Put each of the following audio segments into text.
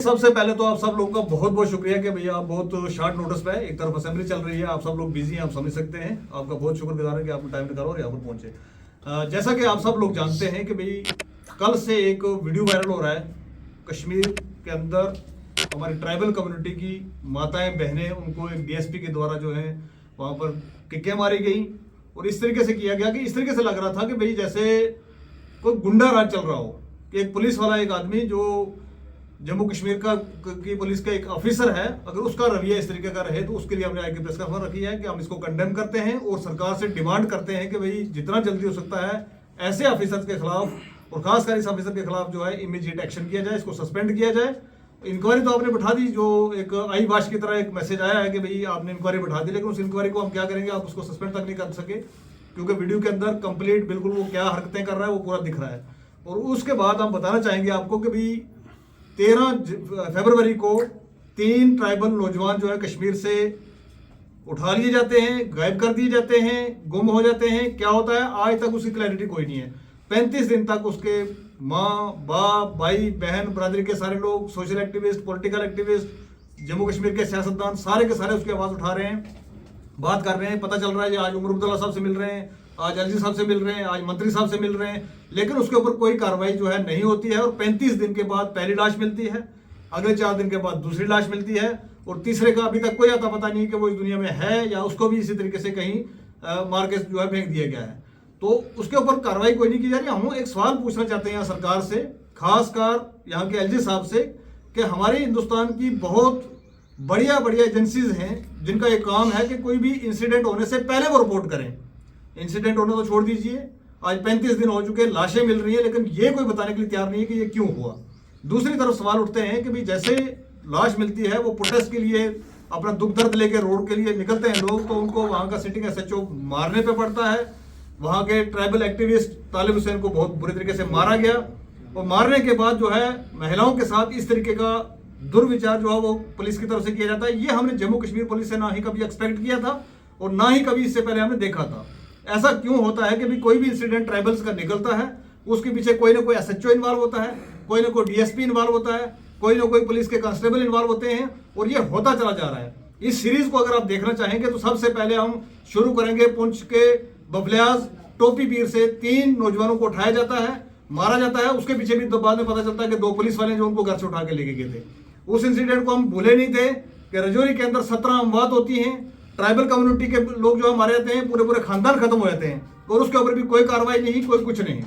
सबसे पहले तो आप सब लोगों का बहुत बहुत शुक्रिया कि भैया आप बहुत शॉर्ट नोटिस पे है। एक तरफ असेंबली चल रही है, आप सब लोग बिजी हैं, आप समझ सकते हैं। आपका बहुत शुक्रगुजार है कि आपने टाइम निकाला और यहाँ पर पहुंचे। जैसा कि आप सब लोग जानते हैं कि भाई कल से एक वीडियो वायरल हो रहा है कश्मीर के अंदर। हमारी ट्राइबल कम्युनिटी की माताएं बहनें, उनको एक डीएसपी के द्वारा जो है वहाँ पर किक्कें मारी गई और इस तरीके से किया गया कि इस तरीके से लग रहा था कि भाई जैसे कोई गुंडा राज चल रहा हो कि एक पुलिस वाला, एक आदमी जो जम्मू कश्मीर की पुलिस का एक ऑफिसर है, अगर उसका रवैया इस तरीके का रहे तो उसके लिए हमने आज की प्रेस कॉन्फ्रेंस रखी है कि हम इसको कंडेम करते हैं और सरकार से डिमांड करते हैं कि भाई जितना जल्दी हो सकता है ऐसे ऑफिसर्स के खिलाफ और खासकर इस ऑफिसर के खिलाफ जो है इमीडिएट एक्शन किया जाए, इसको सस्पेंड किया जाए। इंक्वायरी तो आपने बैठा दी, जो एक आई बाश की तरह एक मैसेज आया है कि भाई आपने इंक्वायरी बैठा दी, लेकिन उस इंक्वायरी को हम क्या करेंगे, आप उसको सस्पेंड तक नहीं कर सके क्योंकि वीडियो के अंदर कंप्लीट बिल्कुल वो क्या हरकतें कर रहा है वो पूरा दिख रहा है। और उसके बाद हम बताना चाहेंगे आपको कि भाई 13 फरवरी को 3 ट्राइबल नौजवान जो है कश्मीर से उठा लिए जाते हैं, गायब कर दिए जाते हैं, गुम हो जाते हैं। क्या होता है आज तक उसकी क्लैरिटी कोई नहीं है। 35 दिन तक उसके माँ बाप भाई बहन बरादरी के सारे लोग, social activist, political activist, Jammu Kashmir के सियासतदान सारे के सारे उसकी आवाज़ उठा रहे हैं, बात कर रहे हैं। पता चल रहा है आज उमर अब्दुल्ला साहब से मिल रहे हैं, आज एलजी साहब से मिल रहे हैं, आज मंत्री साहब से मिल रहे हैं, लेकिन उसके ऊपर कोई कार्रवाई जो है नहीं होती है। और 35 दिन के बाद पहली लाश मिलती है, अगले 4 दिन के बाद दूसरी लाश मिलती है और तीसरे का अभी तक कोई आता पता नहीं कि वो इस दुनिया में है या उसको भी इसी तरीके से कहीं मार के जो है फेंक दिया गया है। तो उसके ऊपर कार्रवाई कोई नहीं की जा रही। हम एक सवाल पूछना चाहते हैं यहाँ सरकार से, खासकर यहाँ के एलजी साहब से, कि हमारे हिंदुस्तान की बहुत बढ़िया बढ़िया एजेंसीज हैं जिनका एक काम है कि कोई भी इंसिडेंट होने से पहले वो रिपोर्ट करें। इंसिडेंट होने तो छोड़ दीजिए, आज 35 दिन हो चुके, लाशें मिल रही है, लेकिन ये कोई बताने के लिए तैयार नहीं है कि ये क्यों हुआ। दूसरी तरफ सवाल उठते हैं कि भाई जैसे लाश मिलती है वो प्रोटेस्ट के लिए अपना दुख दर्द लेके रोड के लिए निकलते हैं लोग, तो उनको वहाँ का सिटिंग एसएचओ मारने पे पड़ता है। वहाँ के ट्राइबल एक्टिविस्ट तालिब हुसैन को बहुत बुरी तरीके से मारा गया और मारने के बाद जो है महिलाओं के साथ इस तरीके का दुर्विचार जो है वो पुलिस की तरफ से किया जाता है। ये हमने जम्मू कश्मीर पुलिस से ना ही कभी एक्सपेक्ट किया था और ना ही कभी इससे पहले हमने देखा था। ऐसा क्यों होता है कि भी कोई भी इंसिडेंट ट्राइबल्स का निकलता है उसके पीछे कोई ना कोई एसएचओ इन्वॉल्व होता है, कोई ना कोई डीएसपी इन्वॉल्व होता है, कोई ना कोई पुलिस के कांस्टेबल इन्वॉल्व होते हैं और ये होता चला जा रहा है। इस सीरीज को अगर आप देखना चाहेंगे तो सबसे पहले हम शुरू करेंगे पुंछ के बफलियाज टोपी पीर से 3 नौजवानों को उठाया जाता है, मारा जाता है। उसके पीछे भी बाद में पता चलता है कि 2 पुलिस वाले जो उनको घर से उठा के लेके गए थे। उस इंसिडेंट को हम भूले नहीं थे कि रजौरी के अंदर 17 अमवात होती हैं, ट्राइबल कम्युनिटी के लोग जो मारे जाते हैं, पूरे पूरे खानदान खत्म हो जाते हैं और उसके ऊपर भी कोई कार्रवाई नहीं, कोई कुछ नहीं।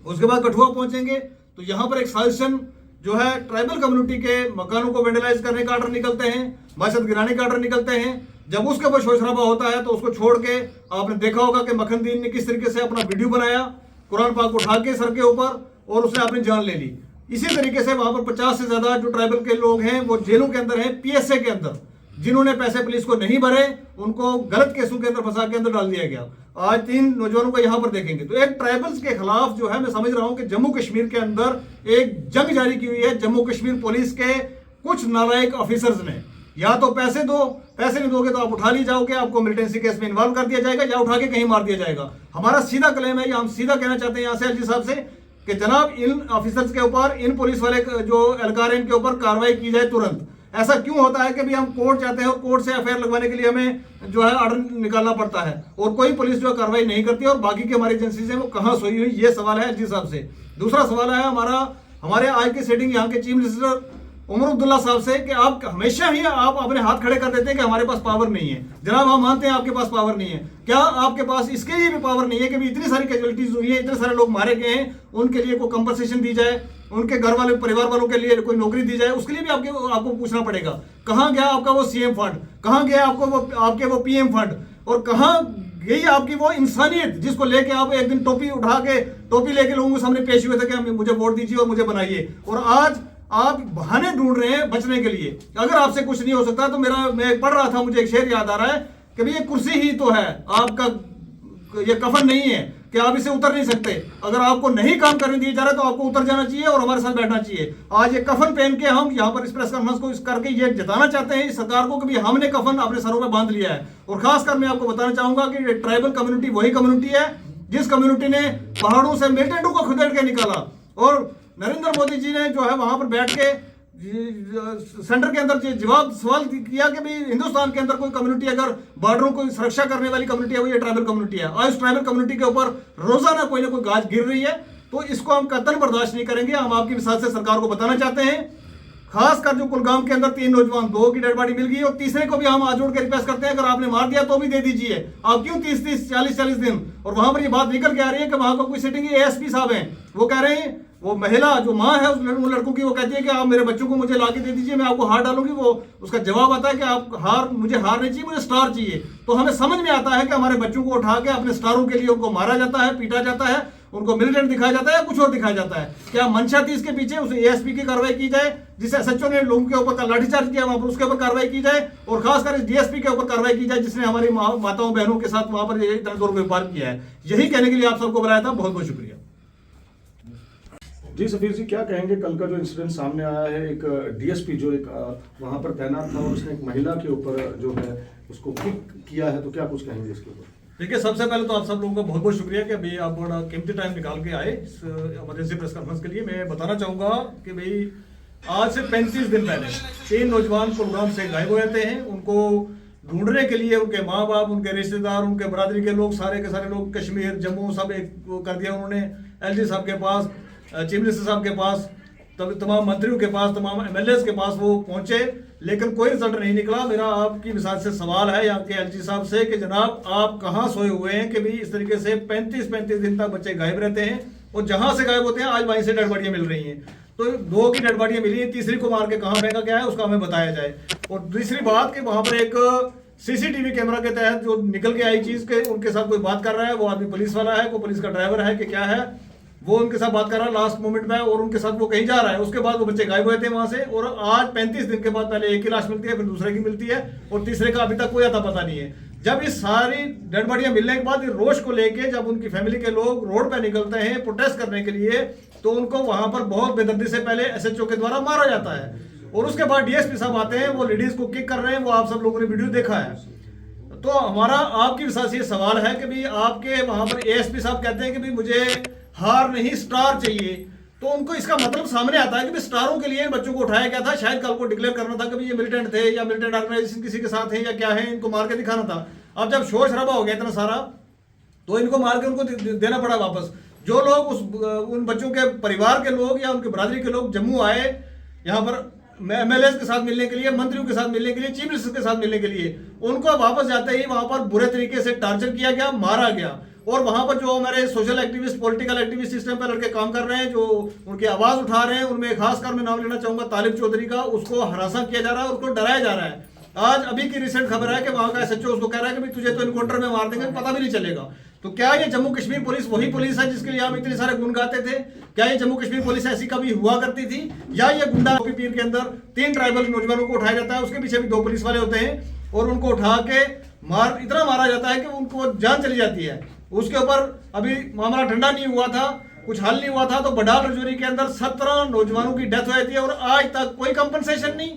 उसके बाद कठुआ पहुंचेंगे तो यहाँ पर एक साजिशन जो है ट्राइबल कम्युनिटी के मकानों को वेंडलाइज करने का ऑर्डर निकलते हैं, मस्जिद गिराने का ऑर्डर निकलते हैं। जब उसके ऊपर शोर शराबा होता है तो उसको छोड़ के आपने देखा होगा कि मखनदीन ने किस तरीके से अपना वीडियो बनाया, कुरान पाक उठा के सर के ऊपर और उसने अपनी जान ले ली। इसी तरीके से वहां पर 50 से ज्यादा जो ट्राइबल के लोग हैं वो जेलों के अंदर हैं, पीएसए के अंदर, जिन्होंने पैसे पुलिस को नहीं भरे उनको गलत केसों के अंदर फंसा के अंदर डाल दिया गया। आज 3 नौजवानों को यहाँ पर देखेंगे तो एक ट्राइबल्स के खिलाफ जो है मैं समझ रहा हूँ कि जम्मू कश्मीर के अंदर एक जंग जारी की हुई है जम्मू कश्मीर पुलिस के कुछ नालायक ऑफिसर्स ने। या तो पैसे दो, पैसे नहीं दोगे तो आप उठा लिए जाओगे, आपको मिलिटेंसी केस में इन्वॉल्व कर दिया जाएगा या उठा के कहीं मार दिया जाएगा। हमारा सीधा क्लेम है, हम सीधा कहना चाहते हैं यहाँ से एलजी साहब से कि जनाब इन ऑफिसर्स के ऊपर, इन पुलिस वाले जो एहलकार हैं इनके ऊपर कार्रवाई की जाए तुरंत। ऐसा क्यों होता है कि भी हम कोर्ट जाते हैं और कोर्ट से एफआईआर लगवाने के लिए हमें जो है ऑर्डर निकालना पड़ता है और कोई पुलिस जो कार्रवाई नहीं करती और बाकी की हमारी एजेंसी है वो कहाँ सोई हुई, ये सवाल है एलजी साहब से। दूसरा सवाल है हमारे आज की सेटिंग यहाँ के चीफ मिनिस्टर उमर अब्दुल्ला साहब से कि आप हमेशा ही आप अपने हाथ खड़े कर देते हैं कि हमारे पास पावर नहीं है। जनाब हम मानते हैं आपके पास पावर नहीं है, क्या आपके पास इसके लिए भी पावर नहीं है कि भी इतनी सारी कैजुअलिटीज हुई है, इतने सारे लोग मारे गए हैं, उनके लिए कोई कंपनसेशन दी जाए, उनके घर वाले परिवार वालों के लिए कोई नौकरी दी जाए, उसके लिए भी आपको पूछना पड़ेगा। कहाँ गया आपका वो सीएम फंड, कहाँ गया आपके वो पीएम फंड और कहाँ गई आपकी वो इंसानियत जिसको लेके आप एक दिन टोपी लेके लोगों के सामने पेश हुए थे कि मुझे वोट दीजिए और मुझे बनाइए, और आज आप बहाने ढूंढ रहे हैं बचने के लिए। अगर आपसे कुछ नहीं हो सकता तो मैं पढ़ रहा था, मुझे एक शेर याद आ रहा है कि भाई ये कुर्सी ही तो है, आपका ये कफन नहीं है कि आप इसे उतर नहीं सकते। अगर आपको नहीं काम करने दिया जा रहा है तो आपको उतर जाना चाहिए और हमारे साथ बैठना चाहिए। आज ये कफन पहन के हम यहाँ पर इस प्रेस कॉन्फ्रेंस को करके ये जताना चाहते हैं इस सरकार को कि भी हमने कफन अपने सरों में बांध लिया है। और खासकर मैं आपको बताना चाहूंगा कि ट्राइबल कम्युनिटी वही कम्युनिटी है जिस कम्युनिटी ने पहाड़ों से मिलिटेंटों को खदेड़ के निकाला और नरेंद्र मोदी जी ने जो है वहां पर बैठ के सेंटर के अंदर जवाब सवाल किया कि भाई हिंदुस्तान के अंदर कोई कम्युनिटी अगर बॉर्डरों को सुरक्षा करने वाली कम्युनिटी है वो ये ट्राइबल कम्युनिटी है, और इस ट्राइबल कम्युनिटी के ऊपर रोजाना कोई ना कोई गाज गिर रही है, तो इसको हम कतई बर्दाश्त नहीं करेंगे। हम आपकी मिसाल से सरकार को बताना चाहते हैं, खासकर जो कुलगाम के अंदर 3 नौजवान, 2 की डेड बॉडी मिल गई और तीसरे को भी हम आज जोड़ के रिक्वेस्ट करते हैं अगर आपने मार दिया तो भी दे दीजिए। आप क्यों 30-30, 40-40 दिन? और वहां पर ये बात निकल के आ रही है कि वहां का कोई सिटिंग एएसपी साहब हैं, वो कह रहे हैं, वो महिला जो माँ है उन लड़कों की, वो कहती है कि आप मेरे बच्चों को मुझे ला के दे दीजिए, मैं आपको हार डालूंगी। वो उसका जवाब आता है कि आप मुझे हार नहीं चाहिए, मुझे स्टार चाहिए। तो हमें समझ में आता है कि हमारे बच्चों को उठा के अपने स्टारों के लिए उनको मारा जाता है, पीटा जाता है, उनको मिलिटेंट दिखाया जाता है या कुछ और दिखाया जाता है। क्या मंशा थी इसके पीछे? उसे एएसपी की कार्रवाई की जाए, जिसे एसएचओ ने लोगों के ऊपर लाठीचार्ज किया वहां पर उसके ऊपर कार्रवाई की जाए, और खासकर डीएसपी के ऊपर कार्रवाई की जाए जिसने हमारी माताओं बहनों के साथ वहां पर इतना दुर्व्यवहार किया है। यही कहने के लिए आप सबको बुलाया था। बहुत बहुत शुक्रिया। जी सफीर जी, क्या कहेंगे? कल का जो इंसिडेंट सामने आया है, एक डीएसपी जो एक वहां पर तैनात था और उसने एक महिला के ऊपर जो है उसको किक किया है, तो क्या कुछ कहेंगे इसके ऊपर? देखिए, सबसे पहले तो आप सब लोगों का बहुत बहुत शुक्रिया कि भाई आप बड़ा कीमती टाइम निकाल के आए इस इमरजेंसी प्रेस कॉन्फ्रेंस के लिए। मैं बताना चाहूँगा कि भाई आज से 35 दिन पहले 3 नौजवान कुलगाम से गायब हो जाते हैं। उनको ढूंढने के लिए उनके माँ बाप, उनके रिश्तेदार, उनके बरादरी के लोग, सारे के सारे लोग कश्मीर, जम्मू सब एक कर दिया उन्होंने। एलजी साहब के पास, चीफ मिनिस्टर साहब के पास, तमाम मंत्रियों के पास, तमाम एमएलएस के पास वो पहुंचे, लेकिन कोई रिजल्ट नहीं निकला। मेरा आपकी मिसाल से सवाल है यहाँ के एलजी साहब से कि जनाब आप कहाँ सोए हुए हैं कि भाई इस तरीके से 35 दिन तक बच्चे गायब रहते हैं, और जहां से गायब होते हैं आज वहीं से डेड बॉडियां मिल रही हैं। तो 2 की डेड बॉडियां मिली हैं, तीसरी को मार के कहाँ फेंका गया है उसका हमें बताया जाए। और दूसरी बात कि वहां पर एक सीसीटीवी कैमरा के तहत जो निकल के आई चीज के उनके साथ कोई बात कर रहा है, वो आदमी पुलिस वाला है, कोई पुलिस का ड्राइवर है कि क्या है, वो उनके साथ बात कर रहा है लास्ट मोमेंट में, और उनके साथ वो कहीं जा रहा है। उसके बाद वो बच्चे गायब हुए थे वहां से, और आज 35 दिन के बाद पहले एक की लाश मिलती है, फिर दूसरे की मिलती है, और तीसरे का अभी तक कोई अता पता नहीं है। जब इस सारी डेड बॉडियां मिलने के बाद रोष को लेके जब उनकी फैमिली के लोग रोड पे निकलते हैं प्रोटेस्ट करने के लिए, तो उनको वहां पर बहुत बेदर्दी से पहले एसएचओ के द्वारा मारा जाता है, और उसके बाद डीएसपी साहब आते हैं, वो लेडीज को किक कर रहे हैं। वो आप सब लोगों ने वीडियो देखा है। तो हमारा आपकी विशेष ये सवाल है कि भाई आपके वहां पर एएसपी साहब कहते हैं कि भाई मुझे हार नहीं स्टार चाहिए, तो उनको इसका मतलब सामने आता है कि भाई स्टारों के लिए बच्चों को उठाया गया था, शायद कल को डिक्लेयर करना था कि भाई ये मिलिटेंट थे या मिलिटेंट ऑर्गेनाइजेशन किसी के साथ है या क्या है, इनको मार के दिखाना था। अब जब शोर शराबा हो गया इतना सारा, तो इनको मार के उनको देना पड़ा वापस। जो लोग उन बच्चों के परिवार के लोग या उनके बरादरी के लोग जम्मू आए यहाँ पर एमएलए के साथ मिलने के लिए, मंत्रियों के साथ मिलने के लिए, चीफ मिनिस्टर के साथ मिलने के लिए, उनको वापस जाते ही वहां पर बुरे तरीके से टार्चर किया गया, मारा गया। और वहां पर जो हमारे social activist, political activist system पर लड़के काम कर रहे हैं, जो उनकी आवाज उठा रहे हैं, उनमें खासकर मैं नाम लेना चाहूंगा तालिब चौधरी का, उसको हरासा किया जा रहा है, उसको डराया जा रहा है। आज अभी की रिसेंट खबर है कि वहां का एसएचओ उसको कह रहा है कि भाई तुझे तो एनकाउंटर में मार देंगे, पता भी नहीं चलेगा। तो क्या ये जम्मू कश्मीर पुलिस वही पुलिस है जिसके लिए हम इतने सारे गुण गाते थे? क्या ये जम्मू कश्मीर पुलिस ऐसी कभी हुआ करती थी? या ये गुंडा पीर के अंदर 3 ट्राइबल नौजवानों को उठाया जाता है, उसके पीछे भी 2 पुलिस वाले होते हैं, और उनको उठा के इतना मारा जाता है कि उनको जान चली जाती है। उसके ऊपर अभी मामला ठंडा नहीं हुआ था, कुछ हल नहीं हुआ था, तो बडाल रजौरी के अंदर 17 नौजवानों की डेथ हो जाती है, और आज तक कोई कंपनसेशन नहीं,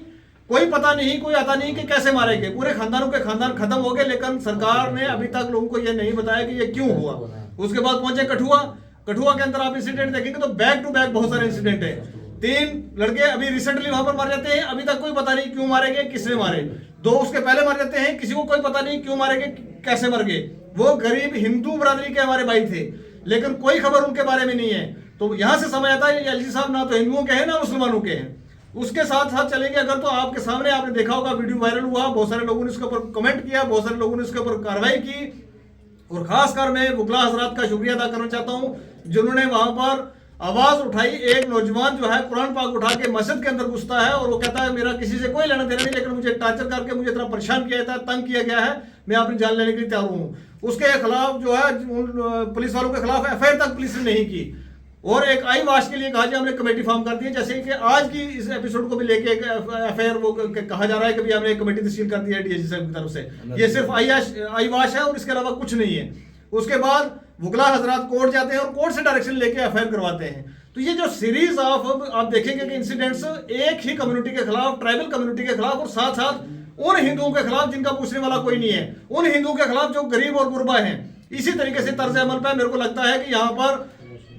कोई पता नहीं, कोई आता नहीं कि कैसे मारे गए। पूरे खानदानों के खानदान खत्म हो गए, लेकिन सरकार ने अभी तक लोगों को यह नहीं बताया कि ये क्यों हुआ। उसके बाद पहुंचे कठुआ के अंदर आप इंसिडेंट देखेंगे तो बैक टू बैक बहुत सारे इंसिडेंट है। 3 लड़के अभी रिसेंटली वहां पर मारे जाते हैं, अभी तक कोई पता नहीं क्यों मारे गए, किसने मारे। 2 उसके पहले मारे जाते हैं, किसी को कोई पता नहीं क्यों मारे गए, कैसे मर गए। वो गरीब हिंदू बरादरी के हमारे भाई थे, लेकिन कोई खबर उनके बारे में नहीं है। तो यहां से समझ आता है एलजी साहब ना तो हिंदुओं के हैं ना मुसलमानों के हैं। उसके साथ साथ चलेंगे अगर, तो आपके सामने आपने देखा होगा वीडियो वायरल हुआ, बहुत सारे लोगों ने इसके ऊपर कमेंट किया, बहुत सारे लोगों ने इसके ऊपर कार्रवाई की, और खासकर मैं वकला हजरात का शुक्रिया अदा करना चाहता हूं जिन्होंने वहां पर आवाज उठाई। एक नौजवान जो है कुरान पाक उठा के मस्जिद के अंदर घुसता है, और वो कहता है मेरा किसी से कोई लेना देना नहीं, लेकिन मुझे टार्चर करके मुझे इतना परेशान किया जाता है, तंग किया गया है, मैं अपनी जान लेने के लिए तैयार हूं। उसके खिलाफ जो है पुलिस वालों के खिलाफ एफआईआर तक पुलिस ने नहीं की, और एक आई वाश के लिए कहा जाए हमने कमेटी फॉर्म कर दी है। जैसे कि आज की इस एपिसोड को भी लेके एफआईआर वो कहा जा रहा है कि भी हमने एक कमेटी तश्कील कर दी है डीएजी साहब की तरफ से। ये सिर्फ आई वाश है और इसके अलावा कुछ नहीं है। उसके बाद वकला हजरात कोर्ट जाते हैं और कोर्ट से डायरेक्शन लेके एफआईआर करवाते हैं। तो ये जो सीरीज ऑफ आप देखेंगे कि इंसिडेंट्स एक ही कम्युनिटी के खिलाफ, ट्राइबल कम्युनिटी के खिलाफ, और साथ साथ उन हिंदुओं के खिलाफ जिनका पूछने वाला कोई नहीं है, उन हिंदुओं के खिलाफ जो गरीब और गुरबा हैं। इसी तरीके से तर्ज अमल पे मेरे को लगता है कि यहाँ पर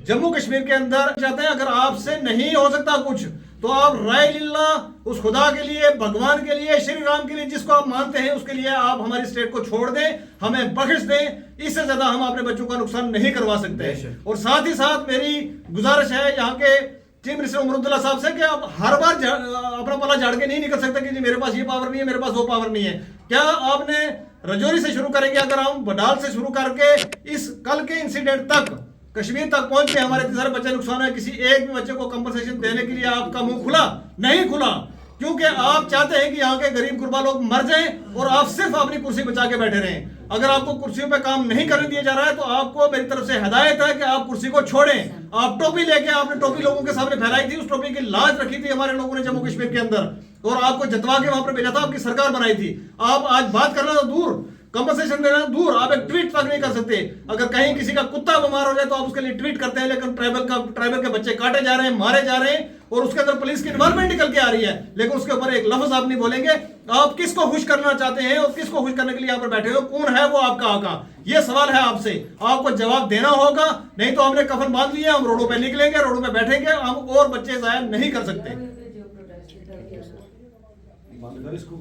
जम्मू कश्मीर के अंदर चाहते हैं अगर आपसे नहीं हो सकता कुछ, तो आप राय लिल्ला, उस खुदा के लिए, भगवान के लिए, श्री राम के लिए, जिसको आप मानते हैं उसके लिए आप हमारी स्टेट को छोड़ दें, हमें बख्श दें। इससे ज्यादा हम अपने बच्चों का नुकसान नहीं करवा सकते। और साथ ही साथ मेरी गुजारिश है यहाँ के चीफ मिनिस्टर उमरुद्दुल्ला साहब से कि आप हर बार अपना पला झाड़ के नहीं निकल सकते कि जी मेरे पास ये पावर नहीं है, मेरे पास वो पावर नहीं है। क्या आपने रजौरी से शुरू करेंगे? अगर हम बडाल से शुरू करके इस कल के इंसिडेंट तक कश्मीर तक पहुंच के हमारे इतने सारे बच्चे नुकसान है, किसी एक भी बच्चे को कंपनसेशन देने के लिए आपका मुंह खुला नहीं खुला, क्योंकि आप चाहते हैं कि यहाँ के गरीब गुरबा लोग मर जाएं और आप सिर्फ अपनी कुर्सी बचा के बैठे रहें। अगर आपको कुर्सियों पे काम नहीं करने दिया जा रहा है तो आपको मेरी तरफ से हिदायत है कि आप कुर्सी को छोड़ें। आप टोपी लेके, आपने टोपी लोगों के सामने फैलाई थी, उस टोपी की लाज रखी थी हमारे लोगों ने जम्मू कश्मीर के अंदर और आपको जतवा के वहां पर भेजा था, आपकी सरकार बनाई थी। आप आज बात करना तो दूर, कंपनसेशन देना दूर, आप एक ट्वीट तक नहीं कर सकते। अगर कहीं किसी का कुत्ता बीमार हो जाए तो आप उसके लिए ट्वीट करते हैं, लेकिन ट्राइबल के बच्चे काटे जा रहे हैं, मारे जा रहे हैं और उसके अंदर पुलिस की इन्वॉल्वमेंट निकल के आ रही है, लेकिन उसके ऊपर एक लफ्ज आप नहीं बोलेंगे। आप किसको खुश करना चाहते हैं और किसको खुश करने के लिए यहाँ पर बैठे हो? कौन है वो आपका आका? ये सवाल है आपसे, आपको जवाब देना होगा। नहीं तो हमने कफन बांध लिया, हम रोडों पे निकलेंगे, रोडों पे बैठेंगे, हम और बच्चे जाया नहीं कर सकते। इसको